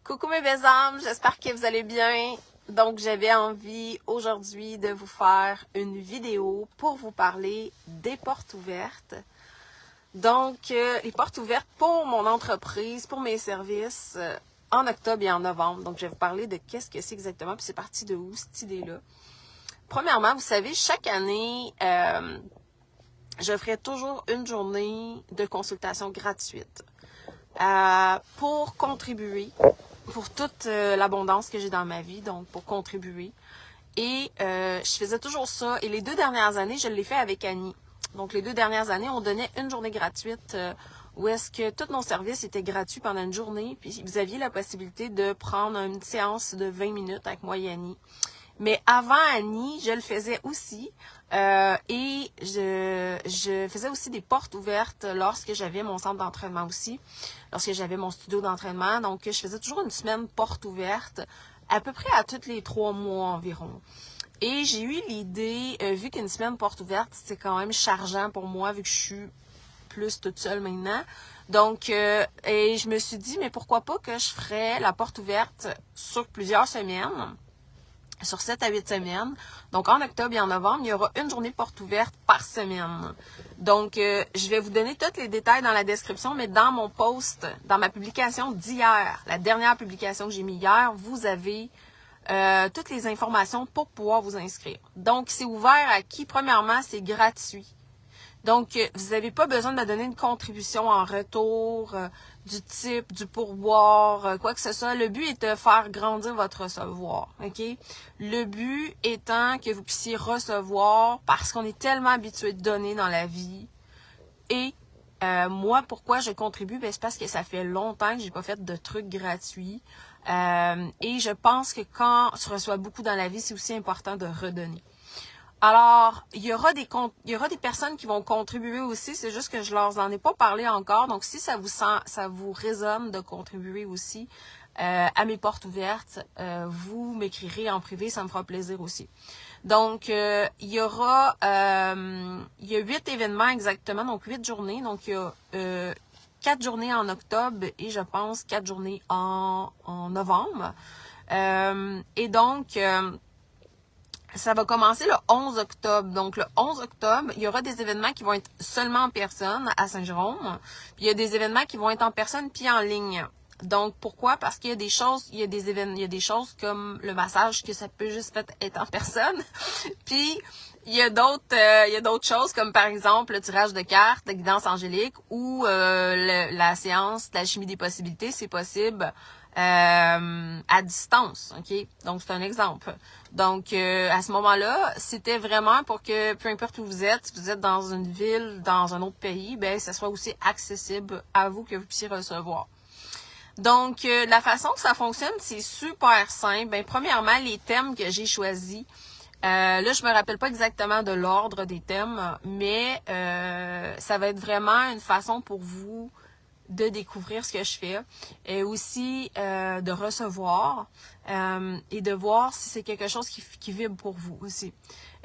Coucou mes belles âmes, j'espère que vous allez bien. Donc j'avais envie aujourd'hui de vous faire une vidéo pour vous parler des portes ouvertes. Donc les portes ouvertes pour mon entreprise, pour mes services en octobre et en novembre. Donc je vais vous parler de qu'est-ce que c'est exactement, puis c'est parti de où cette idée-là. Premièrement, vous savez, chaque année, je ferai toujours une journée de consultation gratuite pour contribuer pour toute l'abondance que j'ai dans ma vie, donc pour contribuer. Et je faisais toujours ça. Et les 2 dernières années, je l'ai fait avec Annie. Donc les 2 dernières années, on donnait une journée gratuite où est-ce que tous nos services étaient gratuits pendant une journée. Puis vous aviez la possibilité de prendre une séance de 20 minutes avec moi et Annie. Mais avant Annie, je le faisais aussi et je faisais aussi des portes ouvertes lorsque j'avais mon centre d'entraînement aussi, lorsque j'avais mon studio d'entraînement. Donc, je faisais toujours une semaine porte ouverte, à peu près à tous les 3 mois environ. Et j'ai eu l'idée, vu qu'une semaine porte ouverte, c'est quand même chargeant pour moi, vu que je suis plus toute seule maintenant. Donc, et je me suis dit, mais pourquoi pas que je ferais la porte ouverte sur plusieurs semaines, sur 7 à 8 semaines. Donc, en octobre et en novembre, il y aura une journée porte ouverte par semaine. Donc, je vais vous donner tous les détails dans la description, mais dans mon post, dans ma publication d'hier, la dernière publication que j'ai mis hier, vous avez toutes les informations pour pouvoir vous inscrire. Donc, c'est ouvert à qui? Premièrement, c'est gratuit. Donc, vous n'avez pas besoin de me donner une contribution en retour, du type, du pourboire, quoi que ce soit. Le but est de faire grandir votre recevoir, OK? Le but étant que vous puissiez recevoir parce qu'on est tellement habitué de donner dans la vie. Et moi, pourquoi je contribue? Ben, c'est parce que ça fait longtemps que j'ai pas fait de trucs gratuits. Et je pense que quand tu reçois beaucoup dans la vie, c'est aussi important de redonner. Alors, il y aura des personnes qui vont contribuer aussi, c'est juste que je leur en ai pas parlé encore. Donc, si ça vous résonne de contribuer aussi à mes portes ouvertes, vous m'écrirez en privé, ça me fera plaisir aussi. Donc, il y a 8 événements exactement, donc 8 journées. Donc, il y a 4 journées en octobre et je pense 4 journées en novembre. Et donc, ça va commencer le 11 octobre. Donc, le 11 octobre, il y aura des événements qui vont être seulement en personne à Saint-Jérôme. Puis, il y a des événements qui vont être en personne puis en ligne. Donc, pourquoi? Parce qu'il y a des choses, il y a des choses comme le massage que ça peut juste être en personne. Puis, il y a d'autres choses comme par exemple le tirage de cartes, la guidance angélique ou la séance de la chimie des possibilités, c'est possible à distance, OK? Donc, c'est un exemple. Donc, à ce moment-là, c'était vraiment pour que, peu importe où vous êtes, si vous êtes dans une ville, dans un autre pays, ben, ça soit aussi accessible à vous, que vous puissiez recevoir. Donc, la façon que ça fonctionne, c'est super simple. Ben, premièrement, les thèmes que j'ai choisis, là, je me rappelle pas exactement de l'ordre des thèmes, mais ça va être vraiment une façon pour vous de découvrir ce que je fais et aussi de recevoir et de voir si c'est quelque chose qui vibre pour vous aussi.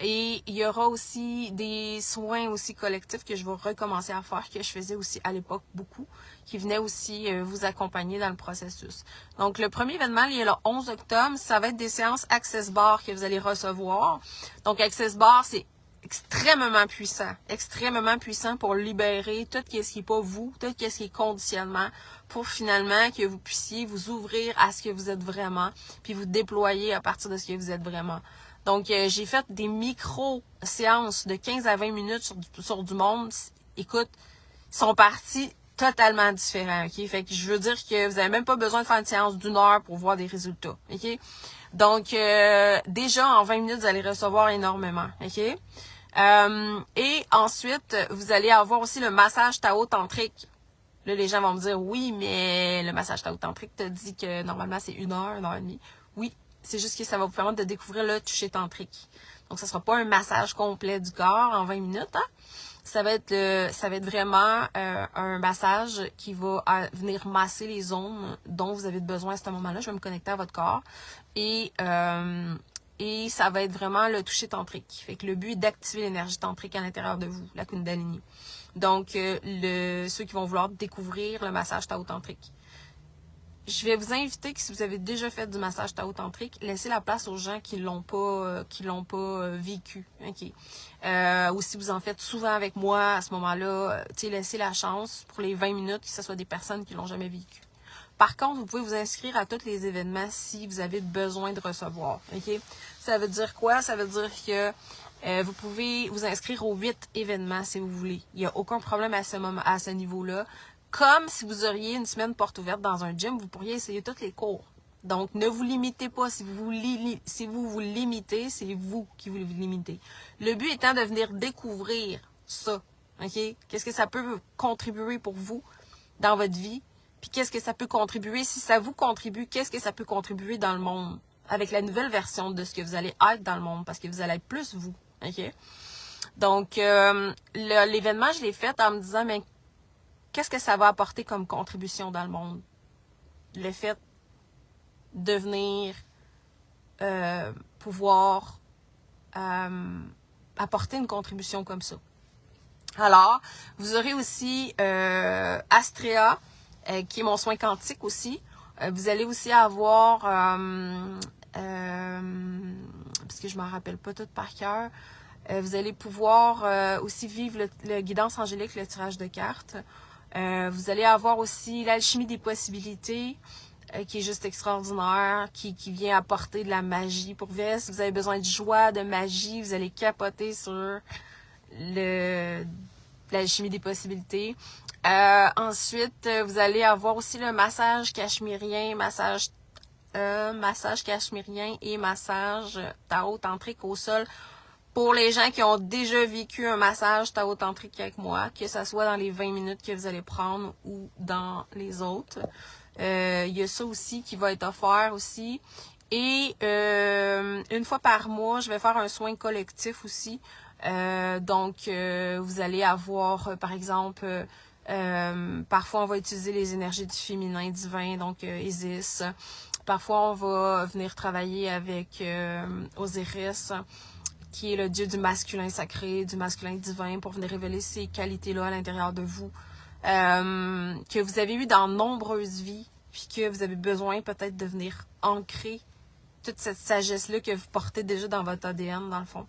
Et il y aura aussi des soins aussi collectifs que je vais recommencer à faire, que je faisais aussi à l'époque beaucoup, qui venaient aussi vous accompagner dans le processus. Donc, le premier événement, il est le 11 octobre, ça va être des séances Access Bar que vous allez recevoir. Donc, Access Bar, c'est extrêmement puissant pour libérer tout ce qui n'est pas vous, tout ce qui est conditionnement, pour finalement que vous puissiez vous ouvrir à ce que vous êtes vraiment, puis vous déployer à partir de ce que vous êtes vraiment. Donc, j'ai fait des micro-séances de 15 à 20 minutes sur du monde. Écoute, ils sont partis totalement différents, OK? Fait que je veux dire que vous n'avez même pas besoin de faire une séance d'1 heure pour voir des résultats, OK? Donc, déjà, en 20 minutes, vous allez recevoir énormément, OK? Et ensuite, vous allez avoir aussi le massage Tao tantrique. Là, les gens vont me dire, oui, mais le massage Tao tantrique te dit que normalement, c'est 1 heure, 1 heure et demie. Oui, c'est juste que ça va vous permettre de découvrir le toucher tantrique. Donc, ça sera pas un massage complet du corps en 20 minutes, hein? Ça va être vraiment un massage qui va venir masser les zones dont vous avez besoin à ce moment-là. Je vais me connecter à votre corps et ça va être vraiment le toucher tantrique. Fait que le but est d'activer l'énergie tantrique à l'intérieur de vous, la Kundalini. Donc, ceux qui vont vouloir découvrir le massage Tao tantrique. je vais vous inviter que si vous avez déjà fait du massage tao-tantrique, laissez la place aux gens qui l'ont pas vécu. OK. Ou si vous en faites souvent avec moi, à ce moment-là, laissez la chance pour les 20 minutes que ce soit des personnes qui l'ont jamais vécu. Par contre, vous pouvez vous inscrire à tous les événements si vous avez besoin de recevoir. OK? Ça veut dire quoi? Ça veut dire que vous pouvez vous inscrire aux 8 événements si vous voulez. Il n'y a aucun problème à ce niveau-là. Comme si vous auriez une semaine porte ouverte dans un gym, vous pourriez essayer tous les cours. Donc, ne vous limitez pas. Si vous vous limitez, c'est vous qui vous limitez. Le but étant de venir découvrir ça. OK? Qu'est-ce que ça peut contribuer pour vous dans votre vie? Puis qu'est-ce que ça peut contribuer? Si ça vous contribue, qu'est-ce que ça peut contribuer dans le monde? Avec la nouvelle version de ce que vous allez être dans le monde. Parce que vous allez être plus vous. OK? Donc, l'événement, je l'ai fait en me disant, mais qu'est-ce que ça va apporter comme contribution dans le monde? Le fait de venir pouvoir apporter une contribution comme ça. Alors, vous aurez aussi Astrea, qui est mon soin quantique aussi. Vous allez aussi avoir, parce que je ne m'en rappelle pas tout par cœur, vous allez pouvoir aussi vivre le guidance angélique, le tirage de cartes. Vous allez avoir aussi l'alchimie des possibilités, qui est juste extraordinaire, qui vient apporter de la magie pour vous. Si vous avez besoin de joie, de magie, vous allez capoter sur l'alchimie des possibilités. Ensuite, vous allez avoir aussi le massage cachemérien, massage cachemérien et massage tao-tantrique au sol. Pour les gens qui ont déjà vécu un massage tao-tantrique avec moi, que ce soit dans les 20 minutes que vous allez prendre ou dans les autres. Il y a ça aussi qui va être offert aussi. Et une fois par mois, je vais faire un soin collectif aussi. Donc, vous allez avoir, par exemple, parfois on va utiliser les énergies du féminin divin, donc Isis. Parfois, on va venir travailler avec Osiris, qui est le dieu du masculin sacré, du masculin divin, pour venir révéler ces qualités-là à l'intérieur de vous, que vous avez eu dans nombreuses vies, puis que vous avez besoin peut-être de venir ancrer toute cette sagesse-là que vous portez déjà dans votre ADN, dans le fond.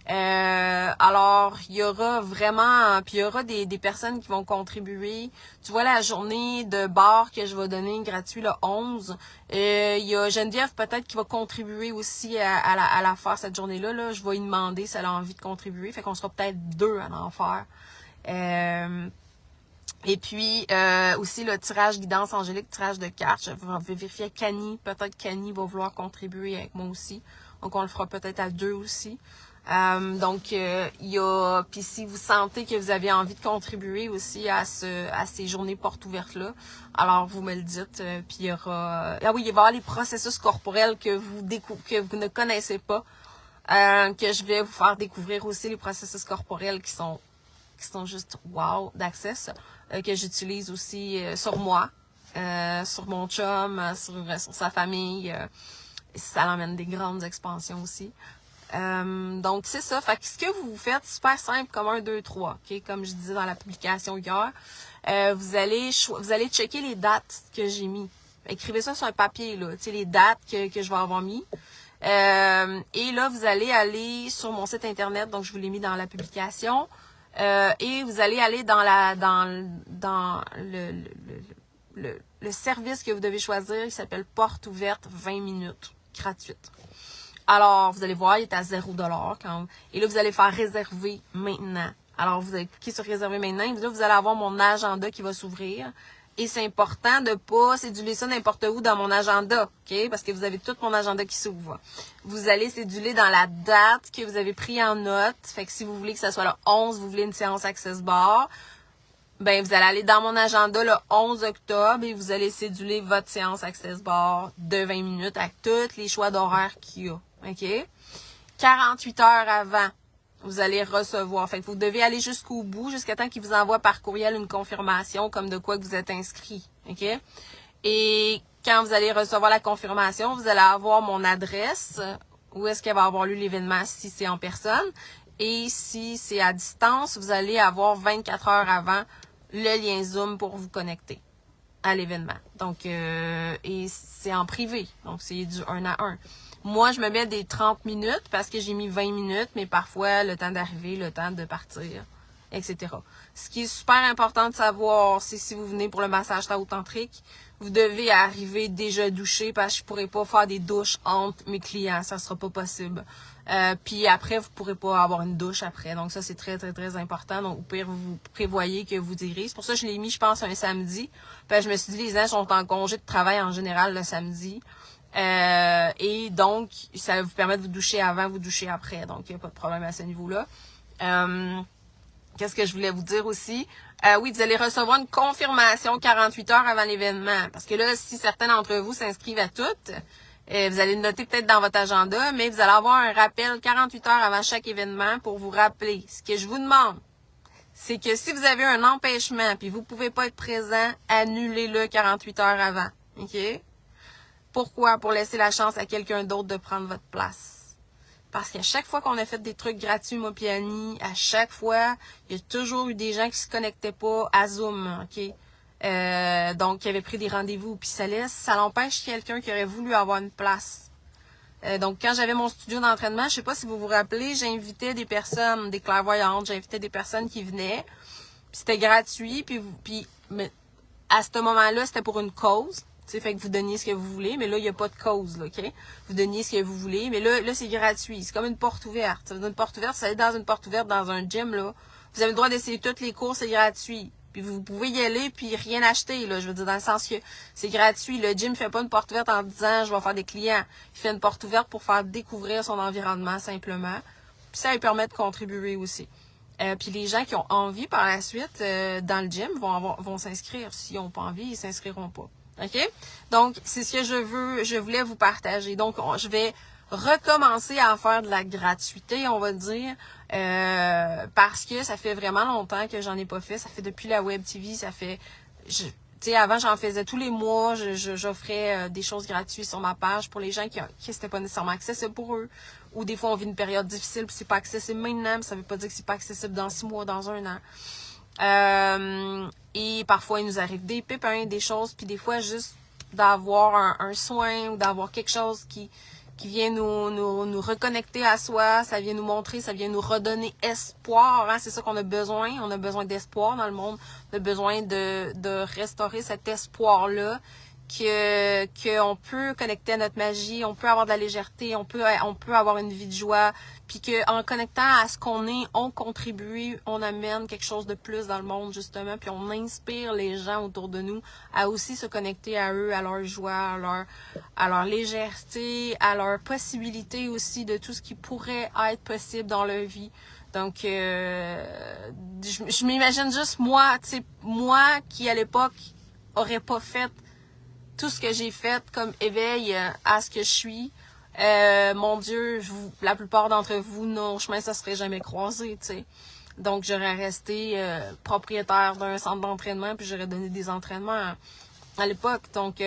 Alors, il y aura vraiment, puis il y aura des personnes qui vont contribuer. Tu vois, la journée de bar que je vais donner gratuit le 11, il y a Geneviève peut-être qui va contribuer aussi à la faire cette journée-là. Là. Je vais lui demander si elle a envie de contribuer. Fait qu'on sera peut-être 2 à en faire. Et puis, aussi le tirage guidance angélique, tirage de cartes. Je vais vérifier avec Kani. Peut-être Kani va vouloir contribuer avec moi aussi. Donc, on le fera peut-être à 2 aussi. Donc, il y a... Puis si vous sentez que vous avez envie de contribuer aussi à ces journées portes ouvertes-là, alors vous me le dites. Puis il y aura... Ah oui, il va y avoir les processus corporels que vous ne connaissez pas. Que je vais vous faire découvrir aussi, les processus corporels qui sont juste wow d'accès, que j'utilise aussi sur moi, sur mon chum, sur sa famille. Ça l'emmène des grandes expansions aussi. Donc, c'est ça. Fait que ce que vous faites, super simple, comme 1, 2, 3. OK? Comme je disais dans la publication hier, vous allez checker les dates que j'ai mis. Écrivez ça sur un papier, là. Tu sais, les dates que je vais avoir mis. Et là, vous allez aller sur mon site internet. Donc, je vous l'ai mis dans la publication. Et vous allez aller dans le service que vous devez choisir. Il s'appelle Porte ouverte 20 minutes, gratuite. Alors, vous allez voir, il est à 0$. Et là, vous allez faire réserver maintenant. Alors, vous allez cliquer sur réserver maintenant. Et là, vous allez avoir mon agenda qui va s'ouvrir. Et c'est important de pas céduler ça n'importe où dans mon agenda, OK? Parce que vous avez tout mon agenda qui s'ouvre. Vous allez céduler dans la date que vous avez pris en note. Fait que si vous voulez que ça soit le 11, vous voulez une séance Access Bar, ben vous allez aller dans mon agenda le 11 octobre et vous allez céduler votre séance Access Bar de 20 minutes avec tous les choix d'horaire qu'il y a, OK? 48 heures avant, vous allez recevoir. Fait que vous devez aller jusqu'au bout, jusqu'à temps qu'il vous envoie par courriel une confirmation comme de quoi que vous êtes inscrit. OK? Et quand vous allez recevoir la confirmation, vous allez avoir mon adresse, où est-ce qu'elle va avoir lieu l'événement si c'est en personne. Et si c'est à distance, vous allez avoir 24 heures avant le lien Zoom pour vous connecter. à l'événement. Donc, et c'est en privé. Donc, c'est du 1 à 1. Moi, je me mets des 30 minutes parce que j'ai mis 20 minutes, mais parfois, le temps d'arriver, le temps de partir, etc. Ce qui est super important de savoir, c'est si vous venez pour le massage tantrique, vous devez arriver déjà douché parce que je pourrais pas faire des douches entre mes clients. Ça sera pas possible. Puis après, vous pourrez pas avoir une douche après. Donc ça, c'est très, très, très important. Donc au pire, vous prévoyez que vous irez. C'est pour ça que je l'ai mis, je pense, un samedi. Puis je me suis dit, les gens sont en congé de travail en général le samedi. Et donc, ça vous permet de vous doucher avant, vous doucher après. Donc, il n'y a pas de problème à ce niveau-là. Qu'est-ce que je voulais vous dire aussi? Oui, vous allez recevoir une confirmation 48 heures avant l'événement. Parce que là, si certains d'entre vous s'inscrivent à toutes, vous allez le noter peut-être dans votre agenda, mais vous allez avoir un rappel 48 heures avant chaque événement pour vous rappeler. Ce que je vous demande, c'est que si vous avez un empêchement puis vous pouvez pas être présent, annulez-le 48 heures avant. OK? Pourquoi? Pour laisser la chance à quelqu'un d'autre de prendre votre place. Parce qu'à chaque fois qu'on a fait des trucs gratuits, moi puis Annie, à chaque fois, il y a toujours eu des gens qui se connectaient pas à Zoom, OK? Donc, qui avaient pris des rendez-vous, puis ça l'empêche quelqu'un qui aurait voulu avoir une place. Donc, quand j'avais mon studio d'entraînement, je sais pas si vous vous rappelez, j'invitais des personnes, des clairvoyantes, j'invitais des personnes qui venaient, puis c'était gratuit, mais à ce moment-là, c'était pour une cause. Fait que vous donniez ce que vous voulez, mais là, il n'y a pas de cause, là, OK? Vous donniez ce que vous voulez, mais là, c'est gratuit. C'est comme une porte ouverte. Ça veut dire une porte ouverte, ça va être dans une porte ouverte dans un gym, là. Vous avez le droit d'essayer toutes les cours, c'est gratuit. Puis vous pouvez y aller, puis rien acheter, là. Je veux dire, dans le sens que c'est gratuit. Le gym fait pas une porte ouverte en disant, je vais faire des clients. Il fait une porte ouverte pour faire découvrir son environnement, simplement. Puis ça lui permet de contribuer aussi. Puis les gens qui ont envie, par la suite, dans le gym, vont s'inscrire. S'ils n'ont pas envie, ils s'inscriront pas. OK? Donc, c'est ce que je voulais vous partager. Donc, je vais recommencer à faire de la gratuité, on va dire, parce que ça fait vraiment longtemps que j'en ai pas fait. Ça fait depuis la Web TV, tu sais, avant, j'en faisais tous les mois, j'offrais des choses gratuites sur ma page pour les gens qui c'était pas nécessairement accessible pour eux. Ou des fois, on vit une période difficile, puis c'est pas accessible maintenant, mais ça veut pas dire que c'est pas accessible dans 6 mois, dans 1 an. Et parfois, il nous arrive des pépins, des choses, puis des fois, juste d'avoir un soin ou d'avoir quelque chose qui vient nous reconnecter à soi, ça vient nous montrer, ça vient nous redonner espoir, hein? C'est ça qu'on a besoin. On a besoin d'espoir dans le monde. On a besoin de restaurer cet espoir-là, qu'on peut connecter à notre magie, on peut avoir de la légèreté, on peut avoir une vie de joie, puis qu'en connectant à ce qu'on est, on contribue, on amène quelque chose de plus dans le monde, justement, puis on inspire les gens autour de nous à aussi se connecter à eux, à leur joie, à leur légèreté, à leur possibilité aussi de tout ce qui pourrait être possible dans leur vie. Donc, je m'imagine juste moi, tu sais, moi qui à l'époque aurais pas fait tout ce que j'ai fait comme éveil à ce que je suis. Mon Dieu, la plupart d'entre vous, nos chemins, ça serait jamais croisé, tu sais. Donc, j'aurais resté propriétaire d'un centre d'entraînement, puis j'aurais donné des entraînements à l'époque. Donc,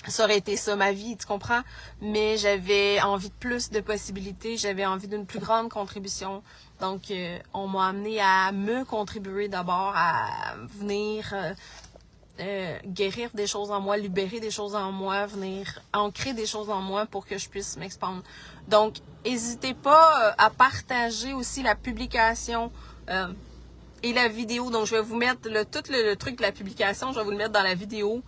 ça aurait été ça ma vie, tu comprends? Mais j'avais envie de plus de possibilités, j'avais envie d'une plus grande contribution. Donc, on m'a amené à me contribuer d'abord, à venir guérir des choses en moi, libérer des choses en moi, venir ancrer des choses en moi pour que je puisse m'expandre. Donc, n'hésitez pas à partager aussi la publication et la vidéo. Donc, je vais vous mettre tout le truc de la publication, je vais vous le mettre dans la vidéo.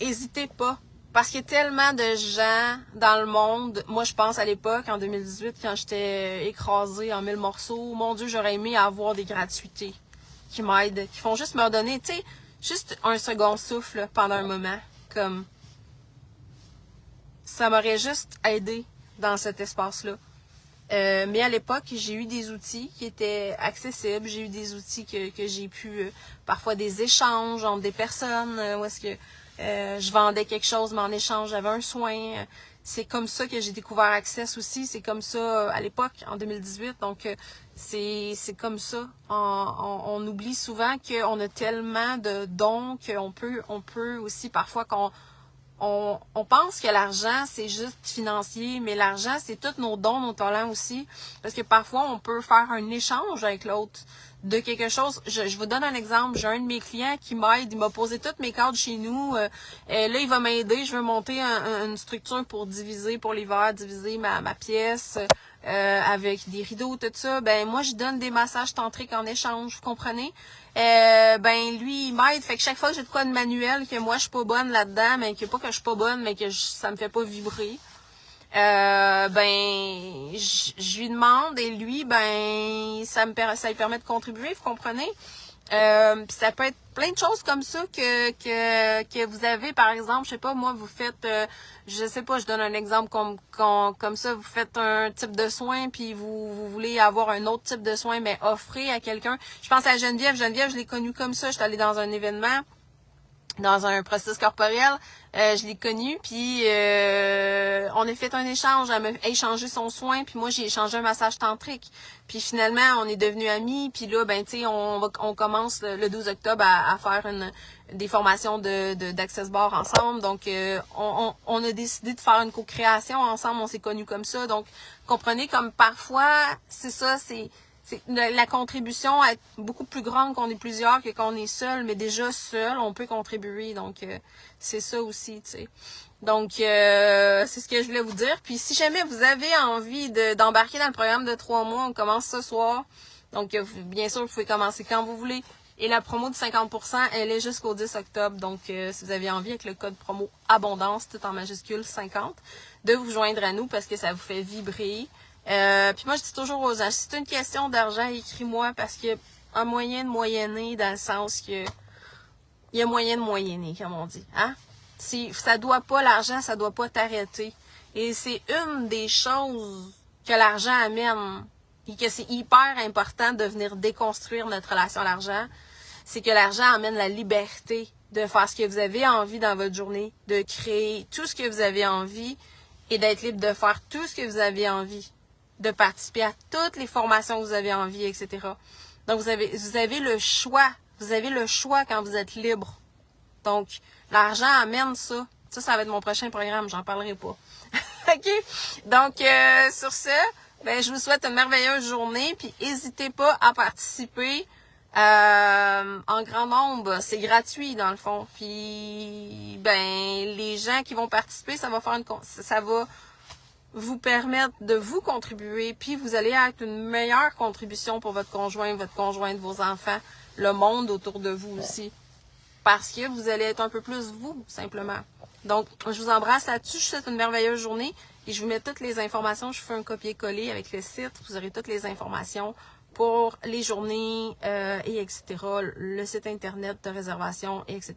N'hésitez pas. Parce qu'il y a tellement de gens dans le monde. Moi, je pense à l'époque, en 2018, quand j'étais écrasée en 1000 morceaux, mon Dieu, j'aurais aimé avoir des gratuités qui m'aident, qui font juste me redonner, tu sais, juste un second souffle pendant un moment, comme ça m'aurait juste aidé dans cet espace-là. Mais à l'époque, j'ai eu des outils qui étaient accessibles, j'ai eu des outils que j'ai pu, parfois des échanges entre des personnes, où est-ce que je vendais quelque chose, mais en échange, j'avais un soin. C'est comme ça que j'ai découvert Access aussi. C'est comme ça à l'époque, en 2018. Donc, c'est comme ça. On oublie souvent qu'on a tellement de dons qu'on peut aussi parfois on pense que l'argent, c'est juste financier, mais l'argent, c'est tous nos dons, nos talents aussi. Parce que parfois, on peut faire un échange avec l'autre. de quelque chose. Je vous donne un exemple. J'ai un de mes clients qui m'aide. Il m'a posé toutes mes cadres chez nous. Là, il va m'aider. Je veux monter une structure pour diviser, pour l'hiver, diviser ma pièce avec des rideaux, tout ça. Ben moi, je donne des massages tantriques en échange. Vous comprenez? Ben lui, il m'aide. Fait que chaque fois que j'ai de quoi de manuel, que moi, je suis pas bonne là-dedans, mais que pas que je suis pas bonne, mais que ça me fait pas vibrer. Ben je lui demande et lui ça lui permet de contribuer, vous comprenez? Puis ça peut être plein de choses comme ça que vous avez, par exemple, je sais pas, moi vous faites je sais pas, je donne un exemple comme ça, vous faites un type de soin puis vous voulez avoir un autre type de soin mais offrir à quelqu'un. Je pense à Geneviève, je l'ai connue comme ça, j'étais allée dans un événement, dans un processus corporel, je l'ai connue, puis on a fait un échange, elle m'a échangé son soin, puis moi j'ai échangé un massage tantrique. Puis finalement, on est devenus amis, puis là, ben tu sais, on commence le 12 octobre à faire des formations d'Access Bar ensemble. Donc on a décidé de faire une co-création ensemble, on s'est connus comme ça. Donc, comprenez comme parfois, c'est ça, la contribution est beaucoup plus grande qu'on est plusieurs que quand on est seul, mais déjà seul, on peut contribuer. Donc, c'est ça aussi, tu sais. Donc, c'est ce que je voulais vous dire. Puis, si jamais vous avez envie d'embarquer dans le programme de 3 mois, on commence ce soir. Donc, bien sûr, vous pouvez commencer quand vous voulez. Et la promo de 50%, elle est jusqu'au 10 octobre. Donc, si vous avez envie, avec le code promo Abondance, tout en majuscule 50, de vous joindre à nous parce que ça vous fait vibrer. Puis moi, je dis toujours aux gens, si c'est une question d'argent, écris-moi parce qu'il y a un moyen de moyenner dans le sens que il y a moyen de moyenner, comme on dit. Hein? Ça doit pas, l'argent, ça doit pas t'arrêter. Et c'est une des choses que l'argent amène et que c'est hyper important de venir déconstruire notre relation à l'argent. C'est que l'argent amène la liberté de faire ce que vous avez envie dans votre journée, de créer tout ce que vous avez envie et d'être libre de faire tout ce que vous avez envie, de participer à toutes les formations que vous avez envie, etc. Donc, vous avez le choix. Vous avez le choix quand vous êtes libre. Donc, l'argent amène ça. Ça va être mon prochain programme. J'en parlerai pas. OK? Donc, sur ce, ben, je vous souhaite une merveilleuse journée. Puis, n'hésitez pas à participer en grand nombre. C'est gratuit, dans le fond. Puis, ben, les gens qui vont participer, ça va vous permettre de vous contribuer, puis vous allez être une meilleure contribution pour votre conjointe, vos enfants, le monde autour de vous aussi. Parce que vous allez être un peu plus vous, simplement. Donc, je vous embrasse là-dessus. Je vous souhaite une merveilleuse journée et je vous mets toutes les informations. Je fais un copier-coller avec le site. Vous aurez toutes les informations pour les journées et etc. Le site internet de réservation et etc.